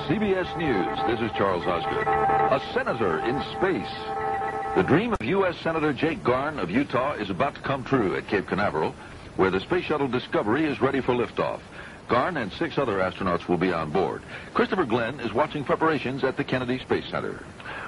CBS News, this is Charles Osgood. A senator in space. The dream of U.S. Senator Jake Garn of Utah is about to come true at Cape Canaveral, where the Space Shuttle Discovery is ready for liftoff. Garn and 6 other astronauts will be on board. Christopher Glenn is watching preparations at the Kennedy Space Center.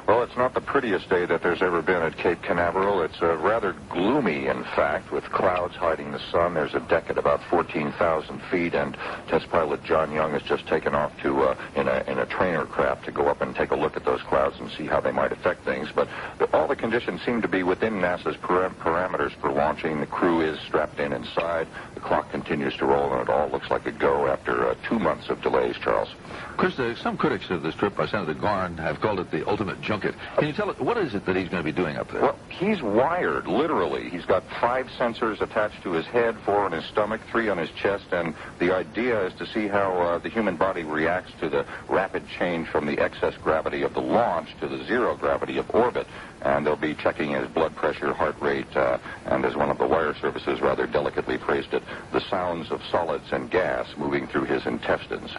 Well, it's not the prettiest day that there's ever been at Cape Canaveral. It's rather gloomy, in fact, with clouds hiding the sun. There's a deck at about 14,000 feet, and test pilot John Young has just taken off to in a trainer craft to go up and take a look at those clouds and see how they might affect things. But all the conditions seem to be within NASA's parameters for launching. The crew is strapped in inside. The clock continues to roll, and it all looks like a go after 2 months of delays, Charles. Chris, some critics of this trip by Senator Garn have called it the ultimate junket. Can you tell us, what is it that he's going to be doing up there? Well, he's wired, literally. He's got 5 sensors attached to his head, 4 on his stomach, 3 on his chest, and the idea is to see how the human body reacts to the rapid change from the excess gravity of the launch to the zero gravity of orbit. And they'll be checking his blood pressure, heart rate, and as one of the wire services rather delicately phrased it, the sounds of solids and gas moving through his intestines.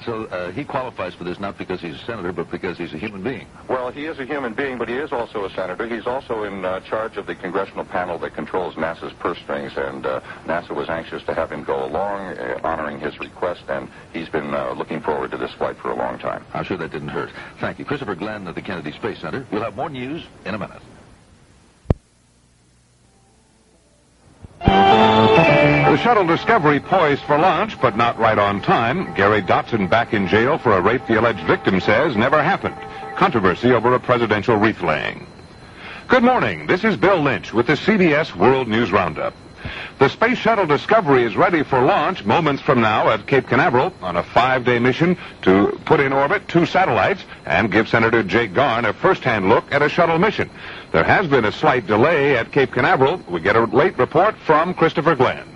So he qualifies for this not because he's a senator, but because he's a human being. Well, he is a human being, but he is also a senator. He's also in charge of the congressional panel that controls NASA's purse strings, and NASA was anxious to have him go along, honoring his request, and he's been looking forward to this flight for a long time. I'm sure that didn't hurt. Thank you. Christopher Glenn at the Kennedy Space Center. We'll have more news in a minute. The shuttle Discovery poised for launch, but not right on time. Gary Dotson back in jail for a rape the alleged victim says never happened. Controversy over a presidential wreath laying. Good morning. This is Bill Lynch with the CBS World News Roundup. The Space Shuttle Discovery is ready for launch moments from now at Cape Canaveral on a 5-day mission to put in orbit 2 satellites and give Senator Jake Garn a first-hand look at a shuttle mission. There has been a slight delay at Cape Canaveral. We get a late report from Christopher Glenn.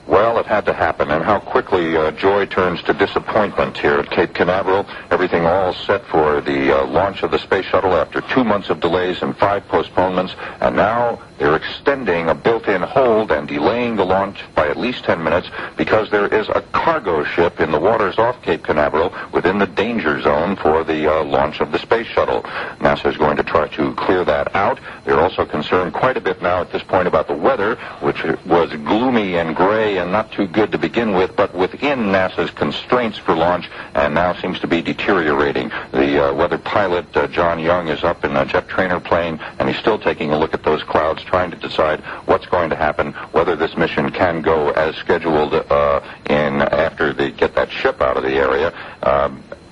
Well, it had to happen, and how quickly joy turns to disappointment here at Cape Canaveral. Everything all set for the launch of the space shuttle after 2 months of delays and 5 postponements, and now they're extending a built-in hold and delaying the launch by at least 10 minutes because there is a cargo ship in the waters off Cape Canaveral within the danger zone for the launch of the space shuttle. NASA is going to try to clear that out. They're also concerned quite a bit now at this point about the weather, which was gloomy and gray and not too good to begin with, but within NASA's constraints for launch, and now seems to be deteriorating. The weather pilot, John Young, is up in a jet trainer plane, and he's still taking a look at those clouds, trying to decide what's going to happen, whether this mission can go as scheduled in after they get that ship out of the area.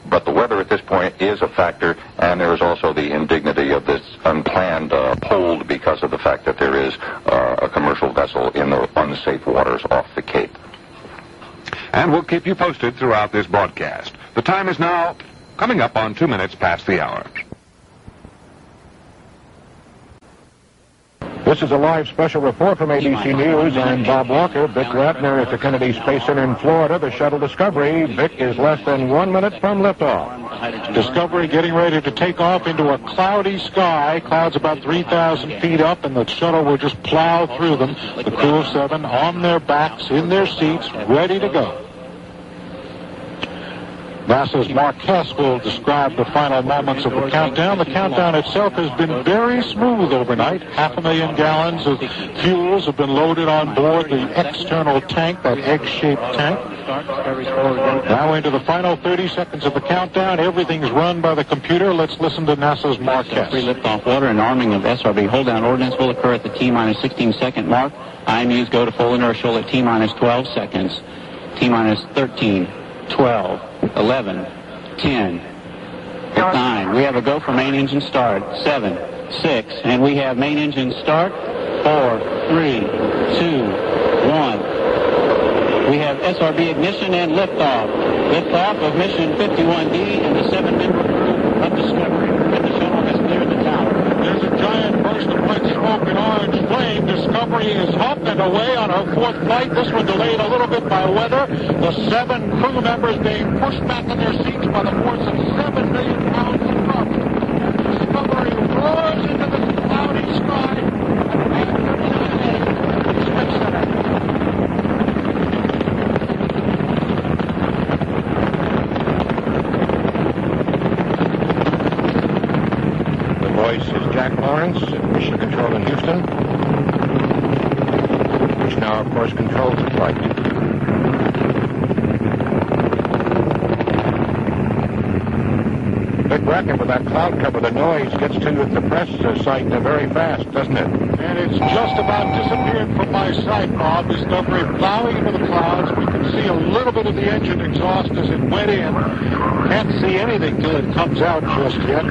But the weather at this point is a factor, and there is also the indignity of this unplanned hold because of the fact that there is a commercial vessel in the unsafe waters off the Cape. And we'll keep you posted throughout this broadcast. The time is now coming up on 2 minutes past the hour. This is a live special report from ABC News. I'm Bob Walker. Vic Ratner at the Kennedy Space Center in Florida. The shuttle Discovery. Vic is less than 1 minute from liftoff. Discovery getting ready to take off into a cloudy sky. Clouds about 3,000 feet up, and the shuttle will just plow through them. The crew of 7 on their backs, in their seats, ready to go. NASA's Mark Hess will describe the final moments of the countdown. The countdown itself has been very smooth overnight. 500,000 gallons of fuels have been loaded on board the external tank, that egg-shaped tank. Now into the final 30 seconds of the countdown. Everything's run by the computer. Let's listen to NASA's Mark Hess. Pre-liftoff order and arming of SRB hold-down ordnance will occur at the T-minus 16-second mark. IMUs go to full inertial at T-minus 12 seconds. T-minus 13, 12, 11, 10, 9. We have a go for main engine start. 7, 6, and we have main engine start. 4, 3, 2, 1. We have SRB ignition and liftoff. Liftoff of mission 51D and the 7-member crew of Discovery. And the shuttle has cleared the tower. There's a giant burst of white smoke and orange flame. Discovery is up and away on her 4th flight. This one delayed a little bit by weather. The 7 crew members being pushed back in their seats by the force of 7 million pounds of thrust. Discovery roars into the cloudy sky and the Space Center. of course, controls the flight. Vic Ratner, with that cloud cover, the noise gets to the press site very fast, doesn't it? And it's just about disappeared from my sight, Bob. Discovery plowing into the clouds. We can see a little bit of the engine exhaust as it went in. Can't see anything till it comes out just yet.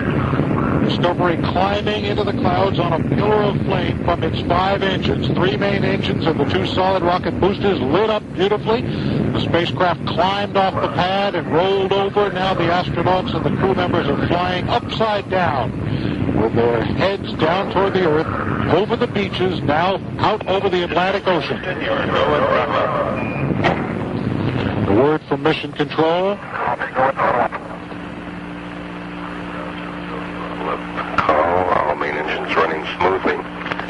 Discovery climbing into the clouds on a pillar of flame from its 5 engines. 3 main engines and the 2 solid rocket boosters lit up beautifully. The spacecraft climbed off the pad and rolled over. Now the astronauts and the crew members are flying upside down with their heads down toward the Earth, over the beaches, now out over the Atlantic Ocean. The word from Mission Control. All main engines running smoothly.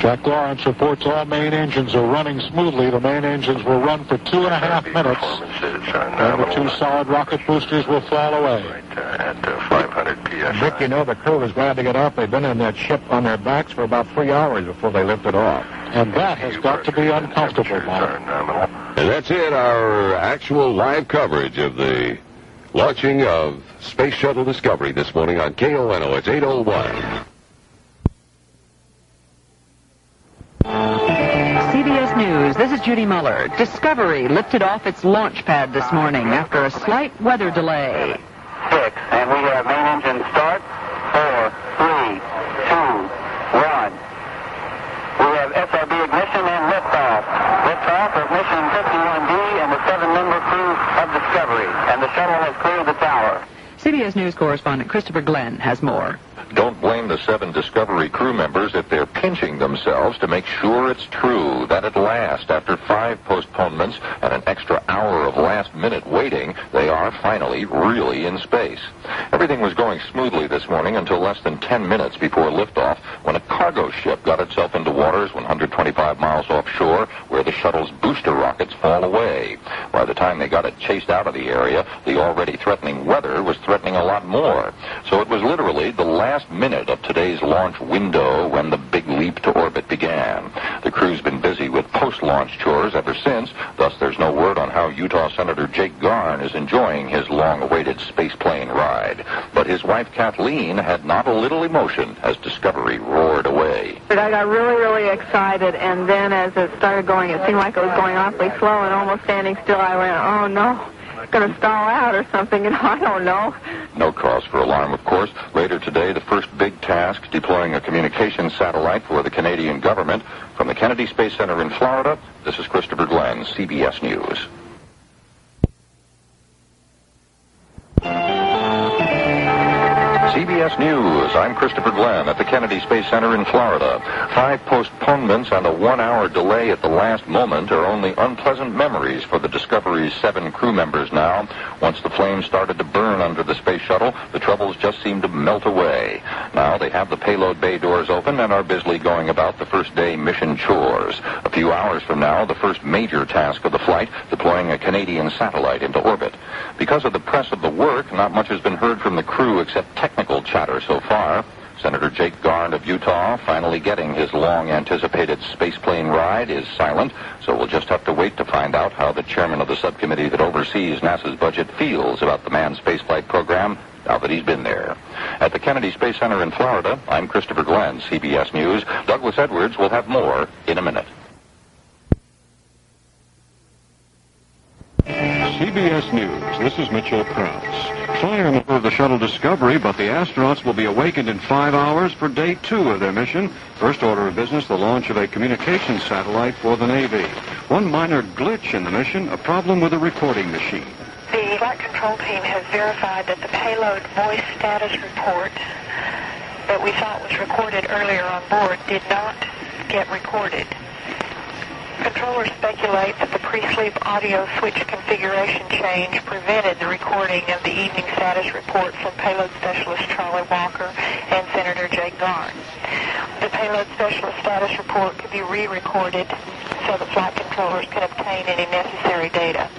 Jack Lawrence reports all main engines are running smoothly. The main engines will run for 2.5 minutes, and the 2 solid rocket boosters will fall away. At 500 psi. Vic, you know the crew is glad to get off. They've been in that ship on their backs for about 3 hours before they lifted off. And that has got to be uncomfortable, Bob. And that's it, our actual live coverage of the launching of Space Shuttle Discovery this morning on KONO. It's 8:01. CBS News, this is Judy Muller. Discovery lifted off its launch pad this morning after a slight weather delay. 6, and we have main engine start. 4, 3, 2, 1. We have SRB ignition and liftoff. Liftoff of Mission 51D and the 7-member crew of Discovery. And the shuttle has cleared the tower. CBS News correspondent Christopher Glenn has more. Don't blame the 7 Discovery crew members if they're pinching themselves to make sure it's true that at last, after 5 postponements and an extra hour of last-minute waiting, they are finally really in space. Everything was going smoothly this morning until less than 10 minutes before liftoff, when a cargo ship got itself into waters 125 miles offshore, where the shuttle's booster rockets fall away. By the time they got it chased out of the area, the already threatening weather was threatening a lot more. So it was literally the last minute of today's launch window when the big leap to orbit began. The crew's been busy with post-launch chores ever since, thus there's no word on how Utah Senator Jake Garn is enjoying his long-awaited spaceplane ride. But his wife Kathleen had not a little emotion as Discovery roared away. I got really, really excited, and then as it started going, it seemed like it was going awfully slow and almost standing still. I went, oh no, it's going to stall out or something, I don't know. No cause for alarm, of course. Later today, the first big task, deploying a communications satellite for the Canadian government. From the Kennedy Space Center in Florida, this is Christopher Glenn, CBS News. CBS News, I'm Christopher Glenn at the Kennedy Space Center in Florida. 5 postponements and a 1-hour delay at the last moment are only unpleasant memories for the Discovery's 7 crew members now. Once the flames started to burn under the space shuttle, the troubles just seemed to melt away. Now they have the payload bay doors open and are busily going about the first day mission chores. A few hours from now, the first major task of the flight, deploying a Canadian satellite into orbit. Because of the press of the work, not much has been heard from the crew except technical chatter so far. Senator Jake Garn of Utah, finally getting his long-anticipated spaceplane ride, is silent, so we'll just have to wait to find out how the chairman of the subcommittee that oversees NASA's budget feels about the manned spaceflight program now that he's been there. At the Kennedy Space Center in Florida, I'm Christopher Glenn, CBS News. Douglas Edwards will have more in a minute. CBS News, this is Mitchell Krause. Fire aboard the shuttle Discovery, but the astronauts will be awakened in 5 hours for day 2 of their mission. First order of business, the launch of a communications satellite for the Navy. One minor glitch in the mission, a problem with a recording machine. The flight control team has verified that the payload voice status report that we thought was recorded earlier on board did not get recorded. Controllers speculate that the pre-sleep audio switch configuration change prevented the recording of the evening status report from payload specialist Charlie Walker and Senator Jake Garn. The payload specialist status report could be re-recorded so the flight controllers can obtain any necessary data.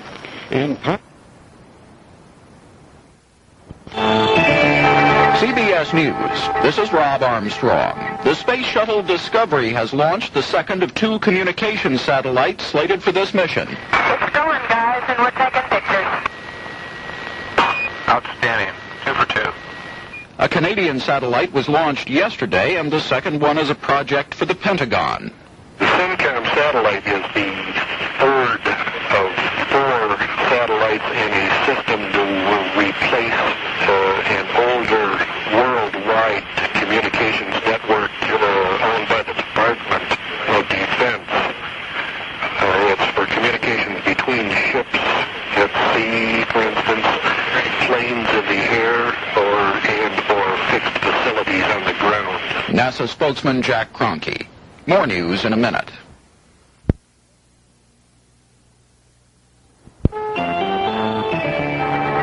CBS News, this is Rob Armstrong. The Space Shuttle Discovery has launched the second of 2 communication satellites slated for this mission. It's going, guys, and we're taking pictures. Outstanding. 2 for 2. A Canadian satellite was launched yesterday, and the second one is a project for the Pentagon. The Syncom satellite is the third of 4 satellites in a system that will replace an older worldwide communications network owned by the Department of Defense. It's for communications between ships at sea, for instance, planes in the air, or fixed facilities on the ground. NASA spokesman Jack Kroenke. More news in a minute.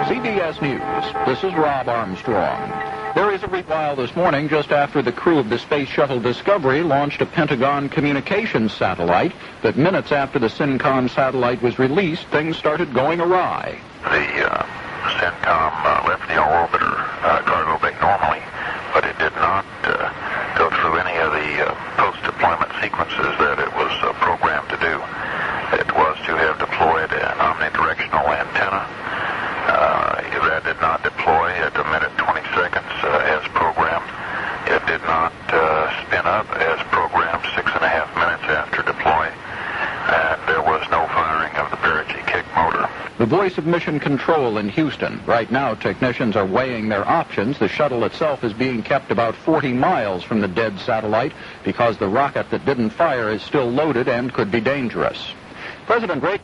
CBS News, this is Rob Armstrong. There is a retrial this morning just after the crew of the Space Shuttle Discovery launched a Pentagon communications satellite, but minutes after the Syncom satellite was released, things started going awry. The Syncom left the orbiter cargo bay normally, but it did not go through any of the post-deployment sequences that it was programmed to do. It was to have deployed an omnidirectional antenna. That did not deploy at a minute 20 seconds as programmed. It did not spin up as programmed 6.5 minutes after deploy. And there was no firing of the parachute kick motor. The voice of Mission Control in Houston. Right now, technicians are weighing their options. The shuttle itself is being kept about 40 miles from the dead satellite because the rocket that didn't fire is still loaded and could be dangerous. President Griggs.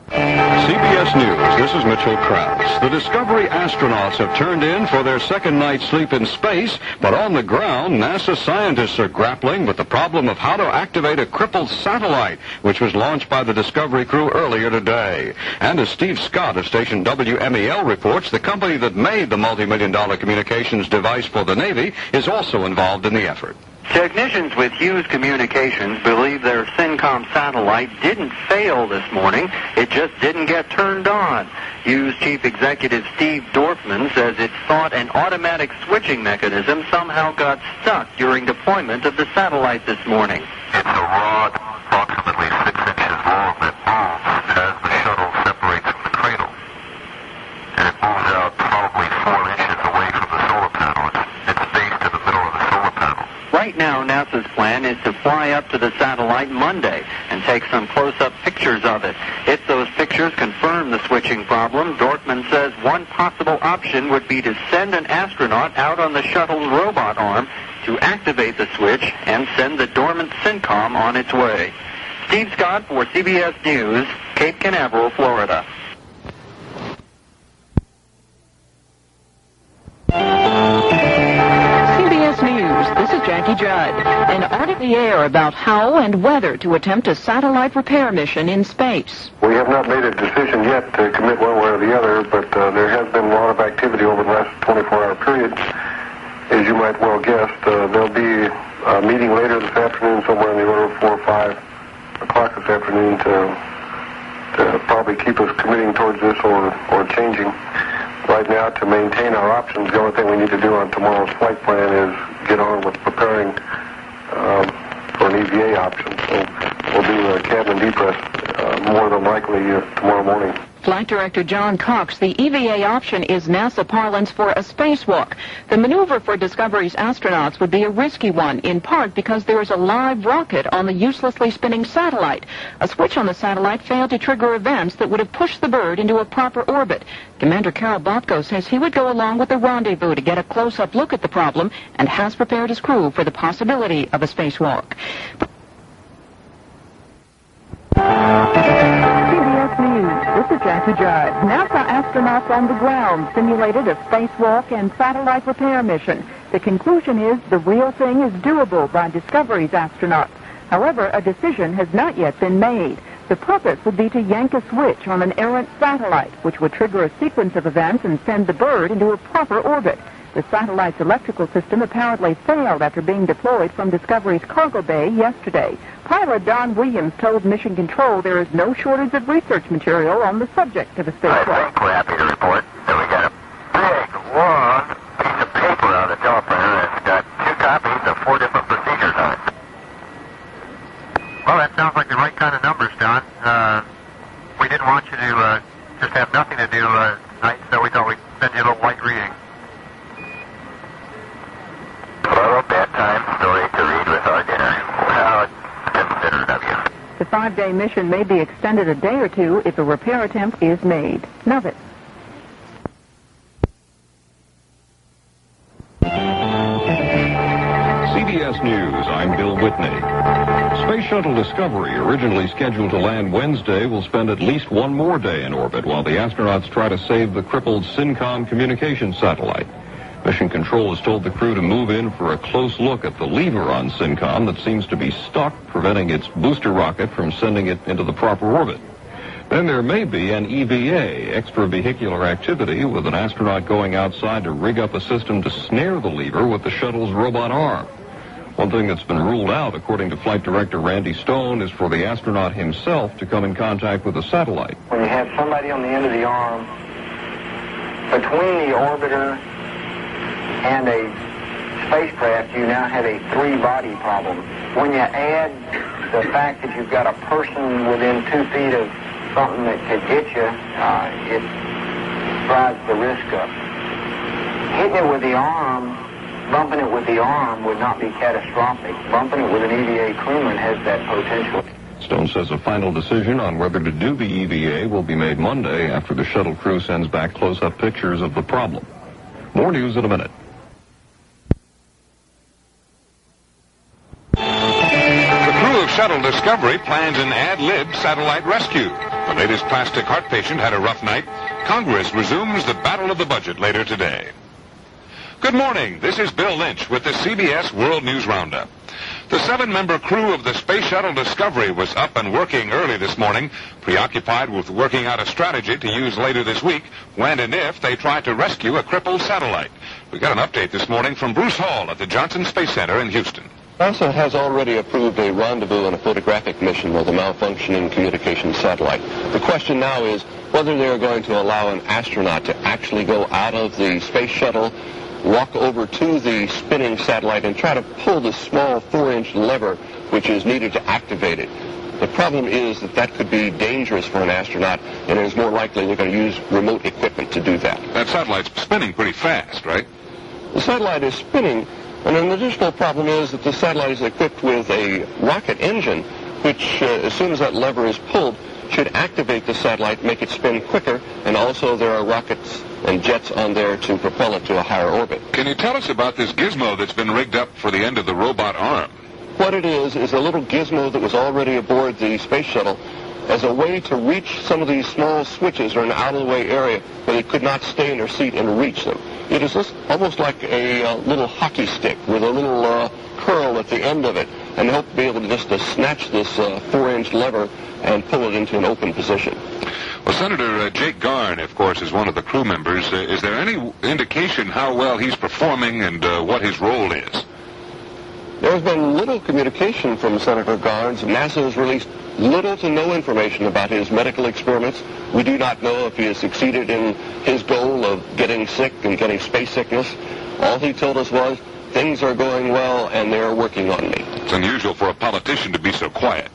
CBS News, this is Mitchell Krause. The Discovery astronauts have turned in for their second night's sleep in space, but on the ground, NASA scientists are grappling with the problem of how to activate a crippled satellite, which was launched by the Discovery crew earlier today. And as Steve Scott of station WMEL reports, the company that made the multi-million-dollar communications device for the Navy is also involved in the effort. Technicians with Hughes Communications believe their Syncom satellite didn't fail this morning. It just didn't get turned on. Hughes Chief Executive Steve Dorfman says it thought an automatic switching mechanism somehow got stuck during deployment of the satellite this morning. It's a rod approximately 6 inches long that moves as the shuttle separates from the cradle. And it moves out probably 4 inches away from the solar panel. It's based in the middle of the solar panel. Right now, NASA's plan is to fly up to the satellite Monday and take some close-up pictures of it. If those pictures confirm the switching problem, Dorfman says one possible option would be to send an astronaut out on the shuttle's robot arm to activate the switch and send the dormant Syncom on its way. Steve Scott for CBS News, Cape Canaveral, Florida. CBS News, this is Jackie Judd. An art in the air about how and whether to attempt a satellite repair mission in space. We have not made a decision yet to commit one way or the other, but there has been a lot of activity over the last 24-hour period. As you might well guess, there'll be a meeting later this afternoon, somewhere in the order of 4 or 5 o'clock this afternoon, to probably keep us committing towards this or changing. Right now, to maintain our options, the only thing we need to do on tomorrow's flight plan is get on with preparing for an EVA option. So we'll do a cabin depress more than likely tomorrow morning. Flight Director John Cox, the EVA option is NASA parlance for a spacewalk. The maneuver for Discovery's astronauts would be a risky one, in part because there is a live rocket on the uselessly spinning satellite. A switch on the satellite failed to trigger events that would have pushed the bird into a proper orbit. Commander Carol Botko says he would go along with the rendezvous to get a close-up look at the problem and has prepared his crew for the possibility of a spacewalk. CBS News, this is Jackie Judd. NASA astronauts on the ground simulated a spacewalk and satellite repair mission. The conclusion is the real thing is doable by Discovery's astronauts. However, a decision has not yet been made. The purpose would be to yank a switch on an errant satellite, which would trigger a sequence of events and send the bird into a proper orbit. The satellite's electrical system apparently failed after being deployed from Discovery's cargo bay yesterday. Pilot Don Williams told Mission Control there is no shortage of research material on the subject of a spacewalk. I think we're happy to report that we got a big, Well, that sounds like the right kind of numbers, Don. We didn't want you to just have nothing to do tonight, so we thought we'd send you a little light reading. Hello, bedtime story to read with our dinner. Well, it's considerate of you. The 5-day mission may be extended a day or two if a repair attempt is made. Novice. CBS News, I'm Bill Whitney. Space Shuttle Discovery, originally scheduled to land Wednesday, will spend at least one more day in orbit while the astronauts try to save the crippled Syncom communications satellite. Mission Control has told the crew to move in for a close look at the lever on Syncom that seems to be stuck, preventing its booster rocket from sending it into the proper orbit. Then there may be an EVA, extravehicular activity, with an astronaut going outside to rig up a system to snare the lever with the shuttle's robot arm. One thing that's been ruled out, according to Flight Director Randy Stone, is for the astronaut himself to come in contact with the satellite. When you have somebody on the end of the arm, between the orbiter and a spacecraft, you now have a three-body problem. When you add the fact that you've got a person within 2 feet of something that could get you, it drives the risk up. Hitting it with the arm, bumping it with the arm would not be catastrophic. Bumping it with an EVA crewman has that potential. Stone says a final decision on whether to do the EVA will be made Monday after the shuttle crew sends back close-up pictures of the problem. More news in a minute. The crew of Shuttle Discovery planned an ad-lib satellite rescue. The latest plastic heart patient had a rough night. Congress resumes the battle of the budget later today. Good morning. This is Bill Lynch with the CBS World News Roundup. The 7-member crew of the Space Shuttle Discovery was up and working early this morning, preoccupied with working out a strategy to use later this week when and if they try to rescue a crippled satellite. We got an update this morning from Bruce Hall at the Johnson Space Center in Houston. NASA has already approved a rendezvous and a photographic mission with a malfunctioning communications satellite. The question now is whether they're going to allow an astronaut to actually go out of the space shuttle, walk over to the spinning satellite, and try to pull the small 4-inch lever which is needed to activate it. The problem is that could be dangerous for an astronaut, and it is more likely they're going to use remote equipment to do that. That satellite's spinning pretty fast, right? The satellite is spinning, and an additional problem is that the satellite is equipped with a rocket engine, which, as soon as that lever is pulled, should activate the satellite, make it spin quicker, and also there are rockets and jets on there to propel it to a higher orbit. Can you tell us about this gizmo that's been rigged up for the end of the robot arm? What it is a little gizmo that was already aboard the space shuttle as a way to reach some of these small switches or an out-of-the-way area where they could not stay in their seat and reach them. It is almost like a little hockey stick with a little curl at the end of it, and they hope to be able to just snatch this 4-inch lever and pull it into an open position. Well, Senator Jake Garn, of course, is one of the crew members. Is there any indication how well he's performing and what his role is? There's been little communication from Senator Garn. NASA has released little to no information about his medical experiments. We do not know if he has succeeded in his goal of getting sick and getting space sickness. All he told us was, things are going well and they're working on me. It's unusual for a politician to be so quiet.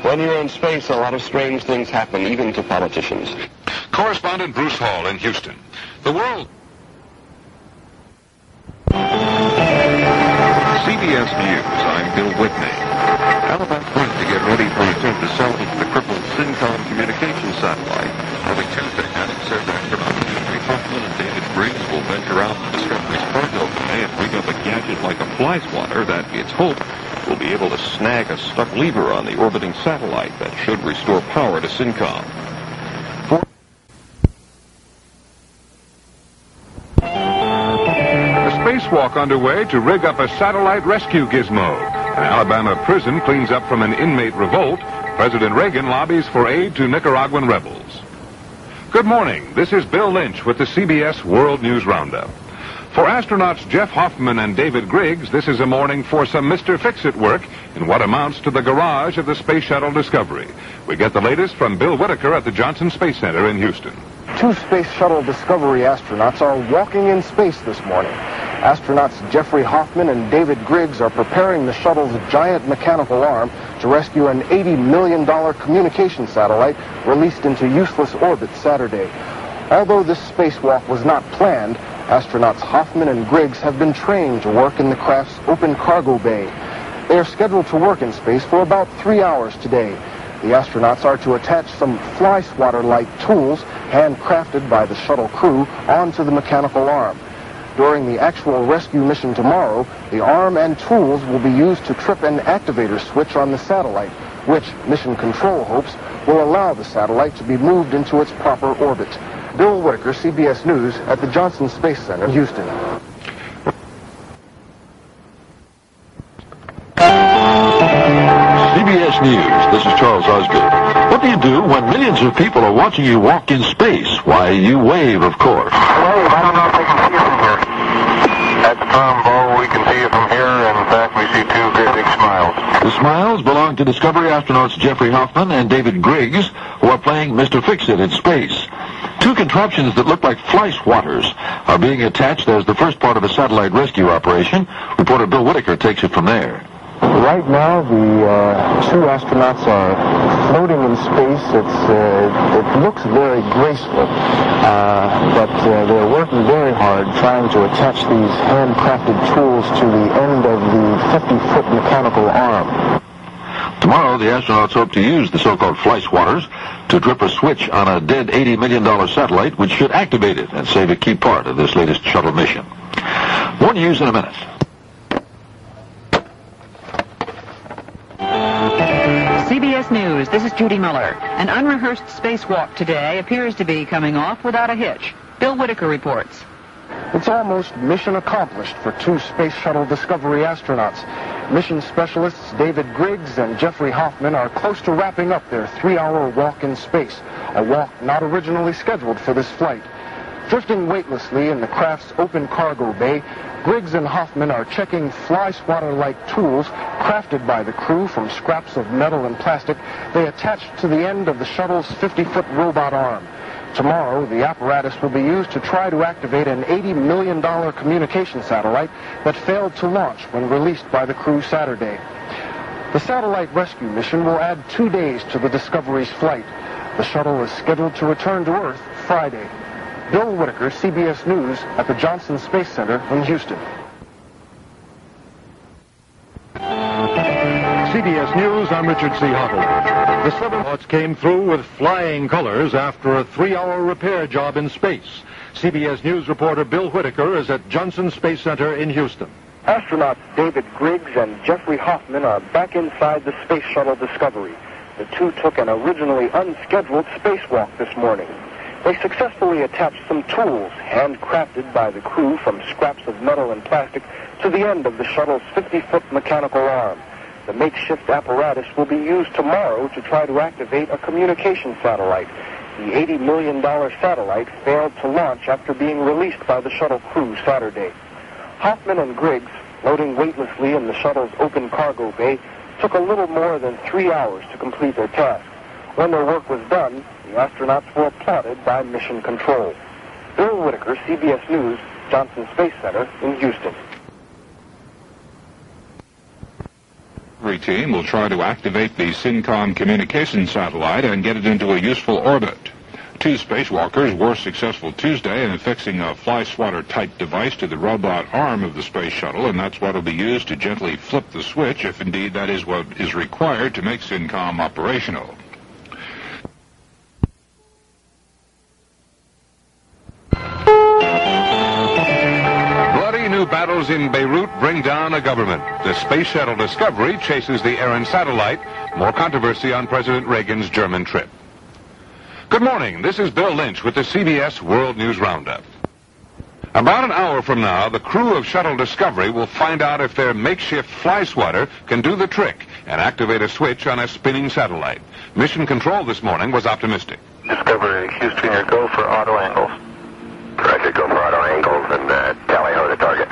When you're in space, a lot of strange things happen, even to politicians. Correspondent Bruce Hall in Houston. The world... CBS News, I'm Bill Whitney. Alabama plans to get ready for an attempt to salvage the crippled Syncom communications satellite. Early Tuesday, NASA says astronauts Hoffman and David Griggs will venture out to Discovery's cargo bay and rig up a gadget like a fly-swatter that, it's hoped, will be able to snag a stuck lever on the orbiting satellite that should restore power to Syncom. Spacewalk underway to rig up a satellite rescue gizmo. An Alabama prison cleans up from an inmate revolt. President Reagan lobbies for aid to Nicaraguan rebels. Good morning. This is Bill Lynch with the CBS World News Roundup. For astronauts Jeff Hoffman and David Griggs, this is a morning for some Mr. Fix-It work in what amounts to the garage of the Space Shuttle Discovery. We get the latest from Bill Whitaker at the Johnson Space Center in Houston. 2 Space Shuttle Discovery astronauts are walking in space this morning. Astronauts Jeffrey Hoffman and David Griggs are preparing the shuttle's giant mechanical arm to rescue an $80 million communication satellite released into useless orbit Saturday. Although this spacewalk was not planned, astronauts Hoffman and Griggs have been trained to work in the craft's open cargo bay. They are scheduled to work in space for about 3 hours today. The astronauts are to attach some fly-swatter-like tools, handcrafted by the shuttle crew, onto the mechanical arm. During the actual rescue mission tomorrow, the arm and tools will be used to trip an activator switch on the satellite, which Mission Control hopes will allow the satellite to be moved into its proper orbit. Bill Whitaker, CBS News, at the Johnson Space Center, Houston. CBS News, this is Charles Osgood. What do you do when millions of people are watching you walk in space? Why, you wave, of course. Wave, I don't know if they can see us from here. At the Tombow, we can see it from here, and in fact, we see two great big smiles. The smiles belong to Discovery astronauts Jeffrey Hoffman and David Griggs, who are playing Mr. Fix-It in space. Two contraptions that look like fly-swatters are being attached as the first part of a satellite rescue operation. Reporter Bill Whitaker takes it from there. Right now, the two astronauts are floating in space. It looks very graceful, but they're working very hard trying to attach these handcrafted tools to the end of the 50-foot mechanical arm. Tomorrow, the astronauts hope to use the so-called fly-swatters to trip a switch on a dead $80 million satellite, which should activate it and save a key part of this latest shuttle mission. More news in a minute. CBS News, this is Judy Miller. An unrehearsed spacewalk today appears to be coming off without a hitch. Bill Whitaker reports. It's almost mission accomplished for two Space Shuttle Discovery astronauts. Mission specialists David Griggs and Jeffrey Hoffman are close to wrapping up their 3-hour walk in space, a walk not originally scheduled for this flight. Drifting weightlessly in the craft's open cargo bay, Griggs and Hoffman are checking fly-swatter-like tools crafted by the crew from scraps of metal and plastic they attached to the end of the shuttle's 50-foot robot arm. Tomorrow, the apparatus will be used to try to activate an $80 million communication satellite that failed to launch when released by the crew Saturday. The satellite rescue mission will add 2 days to the Discovery's flight. The shuttle is scheduled to return to Earth Friday. Bill Whitaker, CBS News, at the Johnson Space Center in Houston. CBS News, I'm Richard C. Hottle. The astronauts came through with flying colors after a 3-hour repair job in space. CBS News reporter Bill Whitaker is at Johnson Space Center in Houston. Astronauts David Griggs and Jeffrey Hoffman are back inside the Space Shuttle Discovery. The two took an originally unscheduled spacewalk this morning. They successfully attached some tools, handcrafted by the crew from scraps of metal and plastic, to the end of the shuttle's 50-foot mechanical arm. The makeshift apparatus will be used tomorrow to try to activate a communication satellite. The $80 million satellite failed to launch after being released by the shuttle crew Saturday. Hoffman and Griggs, floating weightlessly in the shuttle's open cargo bay, took a little more than 3 hours to complete their task. When their work was done, the astronauts were applauded by Mission Control. Bill Whitaker, CBS News, Johnson Space Center in Houston. The team will try to activate the Syncom communication satellite and get it into a useful orbit. Two spacewalkers were successful Tuesday in fixing a fly-swatter-type device to the robot arm of the space shuttle, and that's what will be used to gently flip the switch, if indeed that is what is required to make Syncom operational. New battles in Beirut bring down a government. The Space Shuttle Discovery chases the errant satellite. More controversy on President Reagan's German trip. Good morning. This is Bill Lynch with the CBS World News Roundup. About an hour from now, the crew of Shuttle Discovery will find out if their makeshift fly-swatter can do the trick and activate a switch on a spinning satellite. Mission Control this morning was optimistic. Discovery Houston, your go for auto angles. Correct, go for auto angles and tally-ho the target.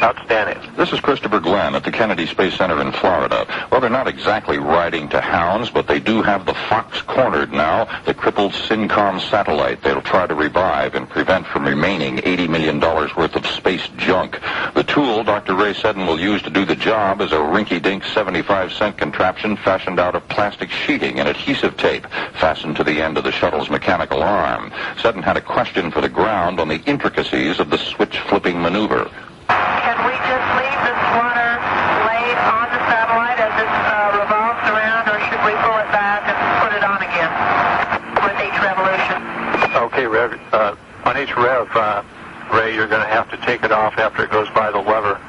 Outstanding. This is Christopher Glenn at the Kennedy Space Center in Florida. Well, they're not exactly riding to hounds, but they do have the fox cornered now, the crippled Syncom satellite they'll try to revive and prevent from remaining $80 million worth of space junk. The tool Dr. Ray Seddon will use to do the job is a rinky-dink 75-cent contraption fashioned out of plastic sheeting and adhesive tape fastened to the end of the shuttle's mechanical arm. Seddon had a question for the ground on the intricacies of the switch-flipping maneuver. Can we just leave the swatter laid on the satellite as it revolves around, or should we pull it back and put it on again with each revolution? Okay, Rev, on each rev, Ray, you're going to have to take it off after it goes by the lever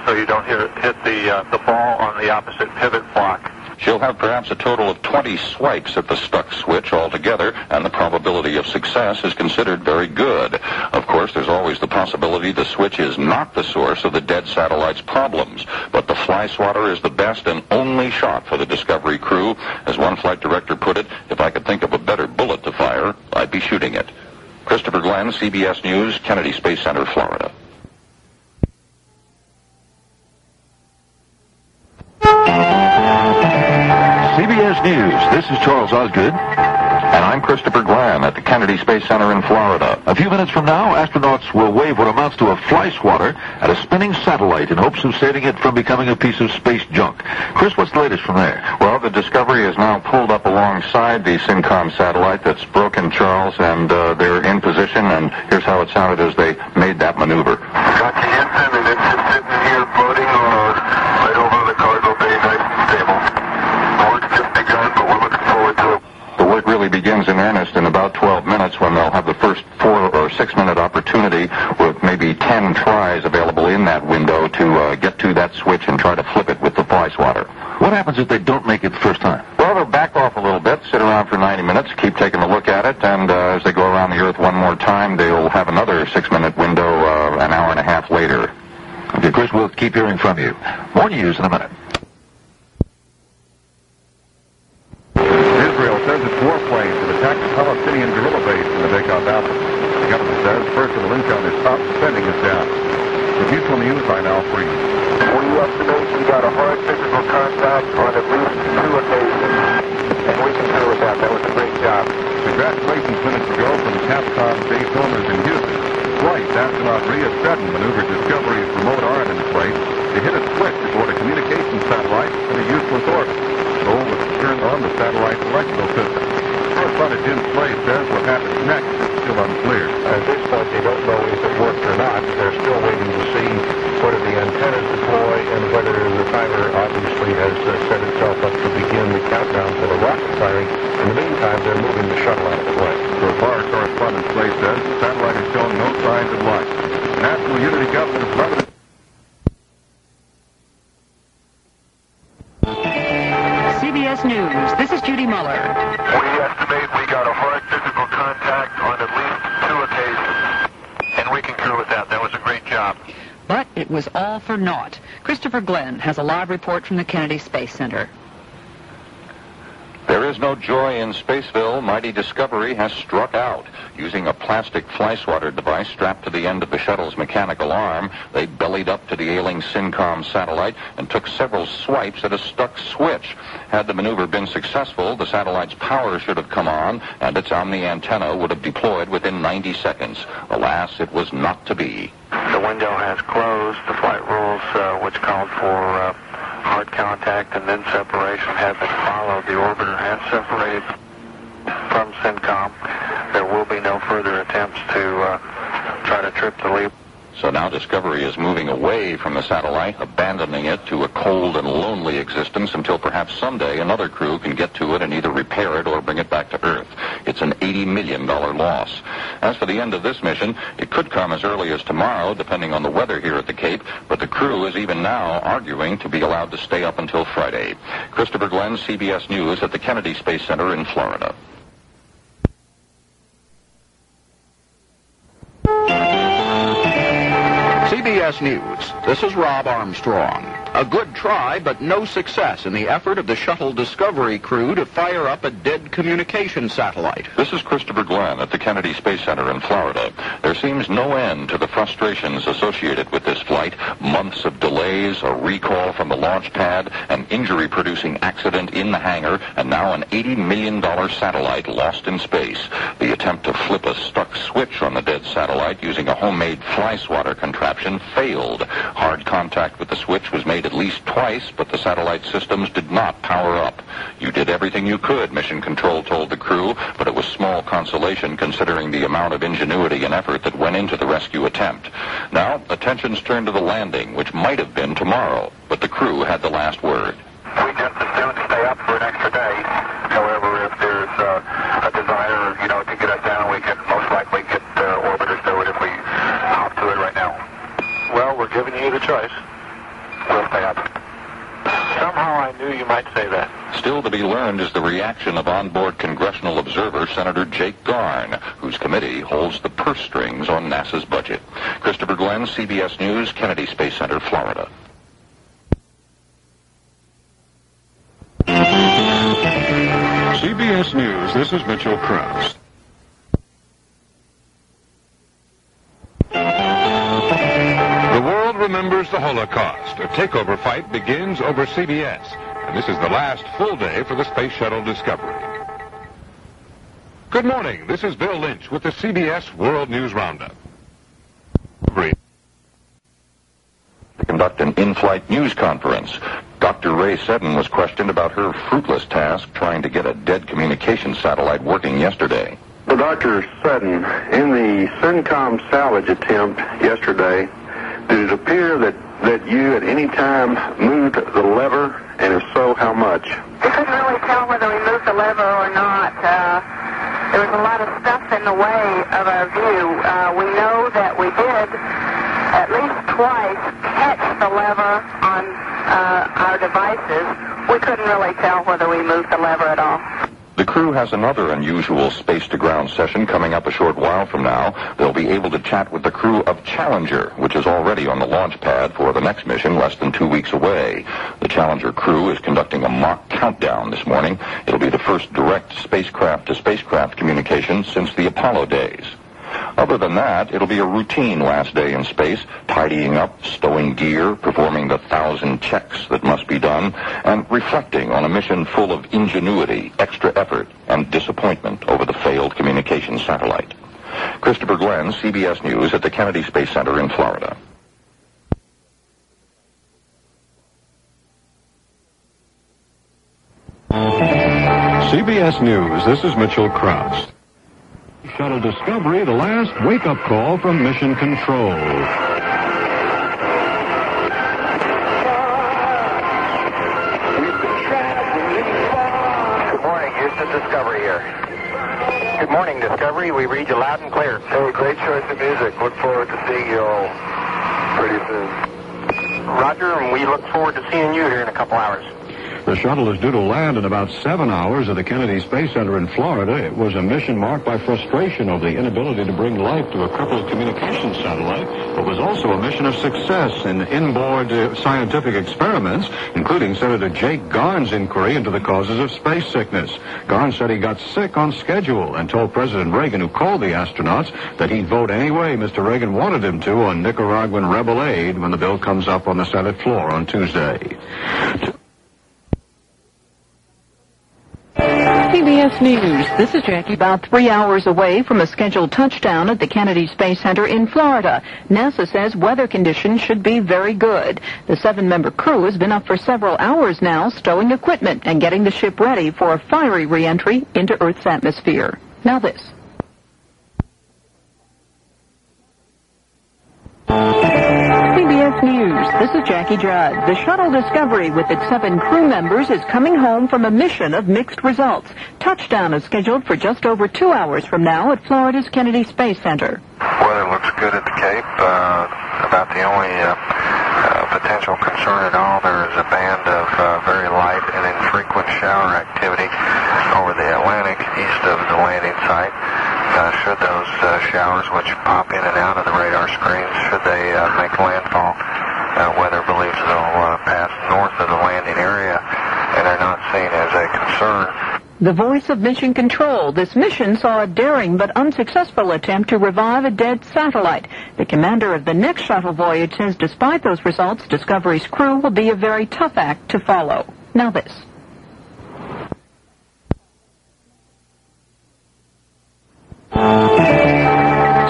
so you don't hit the ball on the opposite pivot block. She'll have perhaps a total of 20 swipes at the stuck switch altogether, and the probability of success is considered very good. Of course, there's always the possibility the switch is not the source of the dead satellite's problems, but the fly-swatter is the best and only shot for the Discovery crew. As one flight director put it, if I could think of a better bullet to fire, I'd be shooting it. Christopher Glenn, CBS News, Kennedy Space Center, Florida. CBS News, this is Charles Osgood. And I'm Christopher Glenn at the Kennedy Space Center in Florida. A few minutes from now, astronauts will wave what amounts to a fly-swatter at a spinning satellite in hopes of saving it from becoming a piece of space junk. Chris, what's the latest from there? Well, the Discovery is now pulled up alongside the Syncom satellite that's broken, Charles, and they're in position, and here's how it sounded as they made that maneuver. Got the ensign, and it's just sitting here floating right over the cargo bay, nice and stable. Work's just begun, but we're looking forward to it. The work really begins in earnest in about 12 minutes when they'll have the first 4 or 6 minute opportunity with maybe 10 tries available in that window to get to that switch and try to flip it with the fly-swatter. What happens if they don't make it the first time? Well, they'll back off a little bit, sit around for 90 minutes, keep taking a look at it, and as they go around the Earth one more time, they'll have another 6-minute window an hour and a half later. Okay, Chris, we'll keep hearing from you. More news in a minute. Israel says its warplanes have attacked the Palestinian guerrilla base in the Bekaa Valley. The government says personal income is up, spending is down. With Mutual News, I'm Al Freed. We estimate we got a hard physical contact on at least 2 occasions, and we concur with that. That was a great job. Congratulations minutes ago from Capcom base owners in Houston. Twice, astronaut Rhea Seddon maneuvered Discovery's remote arm into place to hit a switch aboard a communications satellite in a useless orbit. So it turned on the satellite's electrical system. Correspondent Jim Slay says what happens next is still unclear. At this point, they don't know if it worked or not. They're still waiting to see whether the antennas deploy and whether the timer obviously has set itself up to begin the countdown for the rocket firing. In the meantime, they're moving the shuttle out of the way. So far, correspondent Slay says the satellite has shown no signs of life. National Unity Government of Lebanon. CBS News, this is Judy Muller. We estimate we got a hard physical contact on at least 2 occasions. And we concur with that. That was a great job. But it was all for naught. Christopher Glenn has a live report from the Kennedy Space Center. There is no joy in Spaceville. Mighty Discovery has struck out. Using a plastic fly-swatter device strapped to the end of the shuttle's mechanical arm, they bellied up to the ailing Syncom satellite and took several swipes at a stuck switch. Had the maneuver been successful, the satellite's power should have come on, and its Omni antenna would have deployed within 90 seconds. Alas, it was not to be. The window has closed. The flight rules, which called for hard contact and then separation, have been followed. The orbiter has separated from Syncom. There will be no further attempts to try to trip the leap. So now Discovery is moving away from the satellite, abandoning it to a cold and lonely existence until perhaps someday another crew can get to it and either repair it or bring it back to Earth. It's an $80 million loss. As for the end of this mission, it could come as early as tomorrow, depending on the weather here at the Cape, but the crew is even now arguing to be allowed to stay up until Friday. Christopher Glenn, CBS News at the Kennedy Space Center in Florida. CBS News, this is Rob Armstrong. A good try, but no success in the effort of the shuttle Discovery crew to fire up a dead communication satellite. This is Christopher Glenn at the Kennedy Space Center in Florida. There seems no end to the frustrations associated with this flight. Months of delays, a recall from the launch pad, an injury-producing accident in the hangar, and now an $80 million satellite lost in space. The attempt to flip a stuck switch on the dead satellite using a homemade fly-swatter contraption failed. Hard contact with the switch was made at least twice, but the satellite systems did not power up. You did everything you could, Mission Control told the crew, but it was small consolation considering the amount of ingenuity and effort that went into the rescue attempt. Now, attention's turned to the landing, which might have been tomorrow, but the crew had the last word. We just as soon stay up for an extra day. However, if there's a desire, to get us down, we can most likely get orbiters to it if we opt to it right now. Well, we're giving you the choice. We'll stay up. Somehow I knew you might say that. Still to be learned is the reaction of onboard congressional observer Senator Jake Garn, whose committee holds the purse strings on NASA's budget. Christopher Glenn, CBS News, Kennedy Space Center, Florida. CBS News, this is Mitchell Krause. The world remembers the Holocaust. A takeover fight begins over CBS. And this is the last full day for the Space Shuttle Discovery. Good morning. This is Bill Lynch with the CBS World News Roundup. To conduct an in-flight news conference. Dr. Ray Seddon was questioned about her fruitless task trying to get a dead communications satellite working yesterday. Well, Dr. Seddon, in the Syncom salvage attempt yesterday, did it appear that you at any time moved the lever, and if so, how much? We couldn't really tell whether we moved the lever or not. There was a lot of stuff in the way of our view. We know that we did at least twice catch the lever on our devices. We couldn't really tell whether we moved the lever at all. The crew has another unusual space-to-ground session coming up a short while from now. They'll be able to chat with the crew of Challenger, which is already on the launch pad for the next mission less than 2 weeks away. The Challenger crew is conducting a mock countdown this morning. It'll be the first direct spacecraft-to-spacecraft communication since the Apollo days. Other than that, it'll be a routine last day in space, tidying up, stowing gear, performing the 1,000 checks that must be done, and reflecting on a mission full of ingenuity, extra effort, and disappointment over the failed communications satellite. Christopher Glenn, CBS News at the Kennedy Space Center in Florida. CBS News, this is Mitchell Krause. Shuttle Discovery, the last wake-up call from Mission Control. Good morning, Houston, Discovery here. Good morning, Discovery. We read you loud and clear. Hey, great choice of music. Look forward to seeing you all pretty soon. Roger, and we look forward to seeing you here in a couple hours. The shuttle is due to land in about 7 hours at the Kennedy Space Center in Florida. It was a mission marked by frustration over the inability to bring life to a crippled communications satellite, but was also a mission of success in inboard scientific experiments, including Senator Jake Garn's inquiry into the causes of space sickness. Garn said he got sick on schedule and told President Reagan, who called the astronauts, that he'd vote any way Mr. Reagan wanted him to on Nicaraguan rebel aid when the bill comes up on the Senate floor on Tuesday. CBS News. This is Jackie. About 3 hours away from a scheduled touchdown at the Kennedy Space Center in Florida. NASA says weather conditions should be very good. The 7-member crew has been up for several hours now, stowing equipment and getting the ship ready for a fiery re-entry into Earth's atmosphere. Now this. CBS News. This is Jackie Judd. The shuttle Discovery with its 7 crew members is coming home from a mission of mixed results. Touchdown is scheduled for just over 2 hours from now at Florida's Kennedy Space Center. Weather looks good at the Cape. About the only potential concern at all, there is a band of very light and infrequent shower activity over the Atlantic east of the landing site. Should those showers, which pop in and out of the radar screens, should they make landfall Weather believes they'll pass north of the landing area, and they're not seen as a concern. The voice of Mission Control. This mission saw a daring but unsuccessful attempt to revive a dead satellite. The commander of the next shuttle voyage says despite those results, Discovery's crew will be a very tough act to follow. Now this.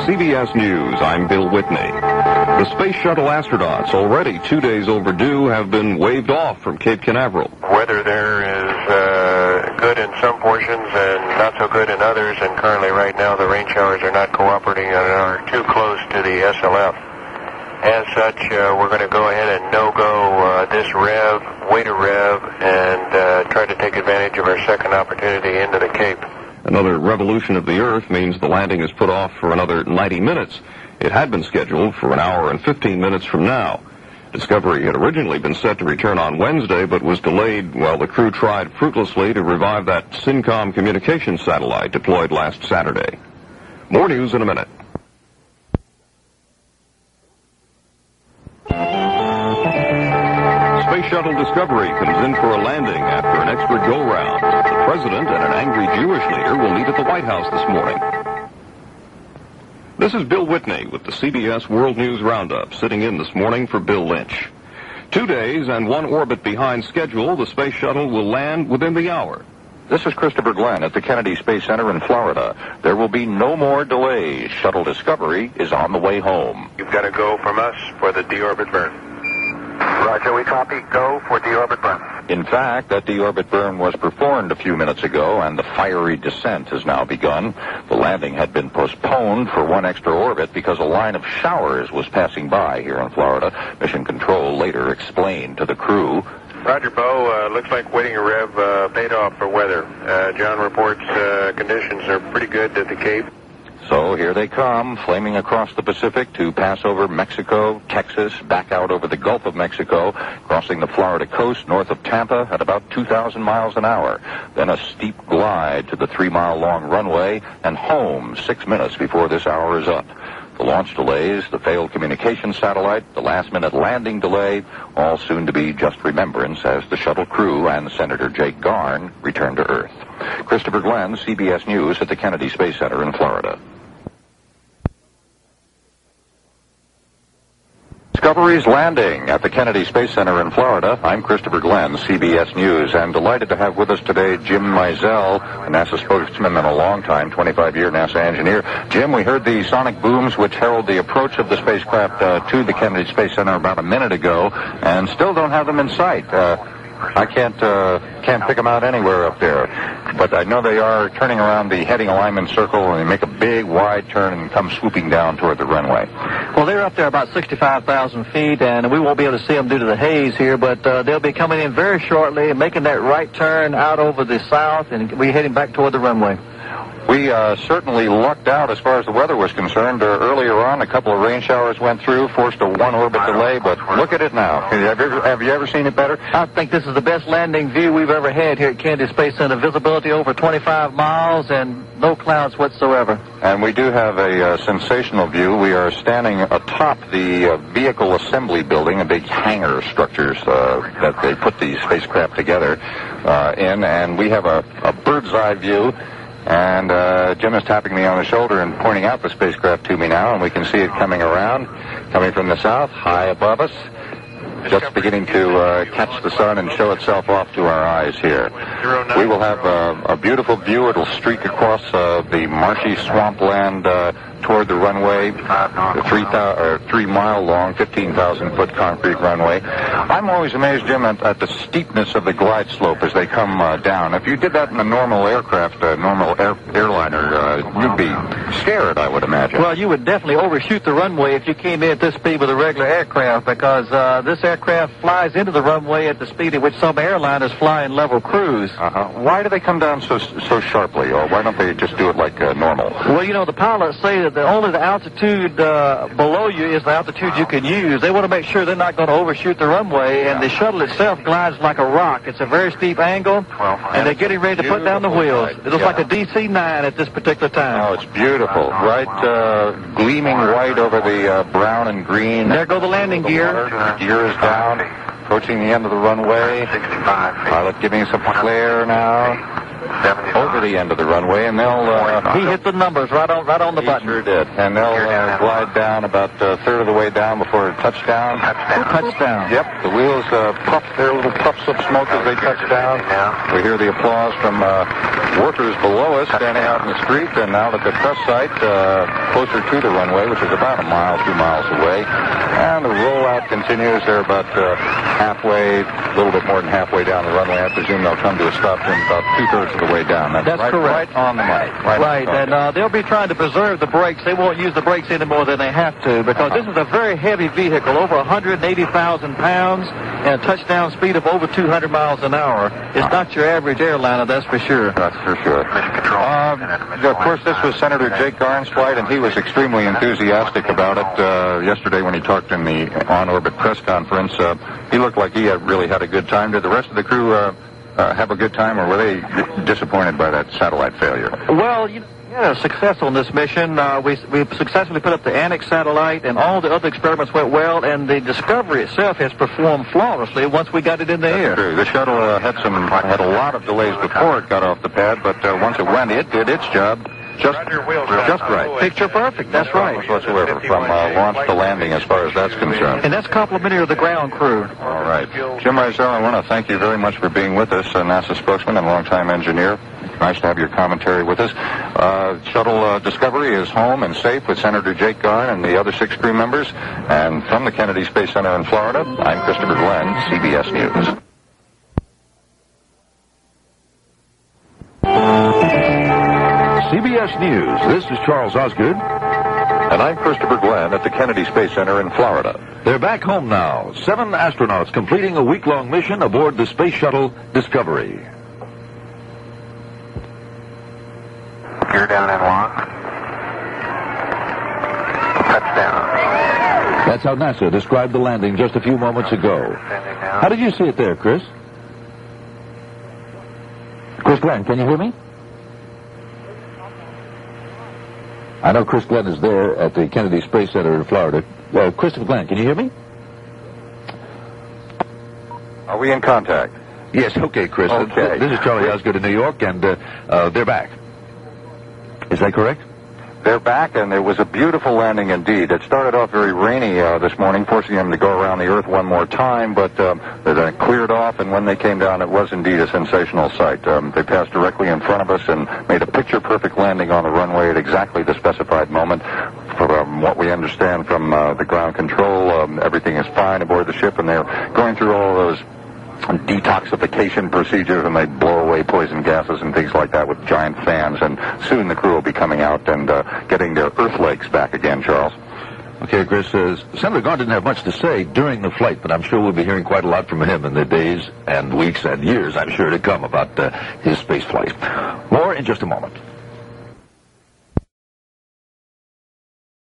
CBS News, I'm Bill Whitney. The Space Shuttle astronauts, already 2 days overdue, have been waved off from Cape Canaveral. Weather there is good in some portions and not so good in others, and currently right now the rain showers are not cooperating and are too close to the SLF. As such, we're going to go ahead and no-go this rev, wait a rev, and try to take advantage of our second opportunity into the Cape. Another revolution of the Earth means the landing is put off for another 90 minutes. It had been scheduled for an hour and 15 minutes from now. Discovery had originally been set to return on Wednesday, but was delayed while the crew tried fruitlessly to revive that Syncom communications satellite deployed last Saturday. More news in a minute. Space Shuttle Discovery comes in for a landing after an expert go-round. The president and an angry Jewish leader will meet at the White House this morning. This is Bill Whitney with the CBS World News Roundup, sitting in this morning for Bill Lynch. 2 days and one orbit behind schedule, the Space Shuttle will land within the hour. This is Christopher Glenn at the Kennedy Space Center in Florida. There will be no more delays. Shuttle Discovery is on the way home. You've got to go from us for the deorbit burn. Roger, we copy. Go for deorbit burn. In fact, that deorbit burn was performed a few minutes ago, and the fiery descent has now begun. The landing had been postponed for one extra orbit because a line of showers was passing by here in Florida. Mission Control later explained to the crew. Roger, Bo. Looks like waiting a rev paid off for weather. John reports conditions are pretty good at the Cape. So here they come, flaming across the Pacific to pass over Mexico, Texas, back out over the Gulf of Mexico, crossing the Florida coast north of Tampa at about 2,000 miles an hour. Then a steep glide to the 3-mile-long runway and home 6 minutes before this hour is up. The launch delays, the failed communication satellite, the last-minute landing delay, all soon to be just remembrance as the shuttle crew and Senator Jake Garn return to Earth. Christopher Glenn, CBS News at the Kennedy Space Center in Florida. Discovery's landing at the Kennedy Space Center in Florida. I'm Christopher Glenn, CBS News, and delighted to have with us today Jim Mizell, a NASA spokesman and a long-time 25-year NASA engineer. Jim, we heard the sonic booms which herald the approach of the spacecraft to the Kennedy Space Center about a minute ago, and still don't have them in sight. I can't pick them out anywhere up there, but I know they are turning around the heading alignment circle and they make a big wide turn and come swooping down toward the runway. Well, they're up there about 65,000 feet, and we won't be able to see them due to the haze here, but they'll be coming in very shortly and making that right turn out over the south, and we're heading back toward the runway. We certainly lucked out as far as the weather was concerned. Earlier on, a couple of rain showers went through, forced a one-orbit delay, but look at it now. Have you ever seen it better? I think this is the best landing view we've ever had here at Kennedy Space Center. Visibility over 25 miles and no clouds whatsoever. And we do have a sensational view. We are standing atop the vehicle assembly building, a big hangar structures that they put these spacecraft together in, and we have a bird's-eye view. And Jim is tapping me on the shoulder and pointing out the spacecraft to me now, and we can see it coming around, coming from the south, high above us, just beginning to catch the sun and show itself off to our eyes here. We will have a beautiful view. It'll streak across the marshy swampland toward the runway, the 3-mile-long, 15,000-foot concrete runway. I'm always amazed, Jim, at the steepness of the glide slope as they come down. If you did that in a normal aircraft, a normal airliner, you'd be scared, I would imagine. Well, you would definitely overshoot the runway if you came in at this speed with a regular aircraft, because this aircraft flies into the runway at the speed at which some airliners fly in level cruise. Why do they come down so sharply, or why don't they just do it like normal? Well, you know, the pilots say that only the altitude below you is the altitude you can use. They want to make sure they're not going to overshoot the runway, and the shuttle itself glides like a rock. It's a very steep angle, and they're getting ready to put down the wheels. It looks like a DC-9 at this particular time. Oh, it's beautiful. Right, gleaming white over the brown and green. There go the landing gear. Gear is down, approaching the end of the runway. Pilot giving us a flare now. Over the end of the runway, and they'll... he hit the numbers right on the button. Sure did. And they'll glide down about a third of the way down before touchdown. Touchdown. Yep, the wheels puff their little puffs of smoke as they touch down. We hear the applause from workers below us standing out in the street, and out at the press site closer to the runway, which is about 2 miles away. And the rollout continues. They're about halfway, a little bit more than halfway down the runway. I presume they'll come to a stop in about 2/3 of the way down. That's right, correct. Right on the money. Right, and they'll be trying to preserve the brakes. They won't use the brakes any more than they have to, because this is a very heavy vehicle, over 180,000 pounds, and a touchdown speed of over 200 miles an hour. It's not your average airliner, that's for sure. That's for sure. Of course, this was Senator Jake Garn's flight, and he was extremely enthusiastic about it yesterday when he talked in the on-orbit press conference. He looked like he had really had a good time. Did the rest of the crew have a good time, or were they disappointed by that satellite failure? Well, we had a success on this mission. We successfully put up the Annex satellite, and all the other experiments went well, and the Discovery itself has performed flawlessly once we got it in the air. True. The shuttle had a lot of delays before it got off the pad, but once it went, it did its job. Just right. Picture perfect, that's right. Whatsoever, from launch to landing as far as that's concerned. And that's complimentary of the ground crew. All right. Jim Rizel, I want to thank you very much for being with us, NASA spokesman and longtime engineer. Nice to have your commentary with us. Shuttle Discovery is home and safe with Senator Jake Garn and the other 6 crew members. And from the Kennedy Space Center in Florida, I'm Christopher Glenn, CBS News. CBS News, this is Charles Osgood. And I'm Christopher Glenn at the Kennedy Space Center in Florida. They're back home now. 7 astronauts completing a week-long mission aboard the Space Shuttle Discovery. Gear down and lock. Touchdown. That's how NASA described the landing just a few moments ago. How did you see it there, Chris? Chris Glenn, can you hear me? I know Chris Glenn is there at the Kennedy Space Center in Florida. Well, Christopher Glenn, can you hear me? Are we in contact? Yes, okay, Chris. Okay. This is Charlie Osgood in New York, and they're back. Is that correct? They're back, and it was a beautiful landing indeed. It started off very rainy this morning, forcing them to go around the Earth one more time, but they cleared off, and when they came down, it was indeed a sensational sight. They passed directly in front of us and made a picture-perfect landing on the runway at exactly the specified moment. From what we understand from the ground control, everything is fine aboard the ship, and they're going through all those detoxification procedures, and they blow away poison gases and things like that with giant fans, and soon the crew will be coming out and getting their Earth legs back again, Charles. Okay, Chris, Senator Garn didn't have much to say during the flight, but I'm sure we'll be hearing quite a lot from him in the days and weeks and years, I'm sure, to come about his space flight. More in just a moment.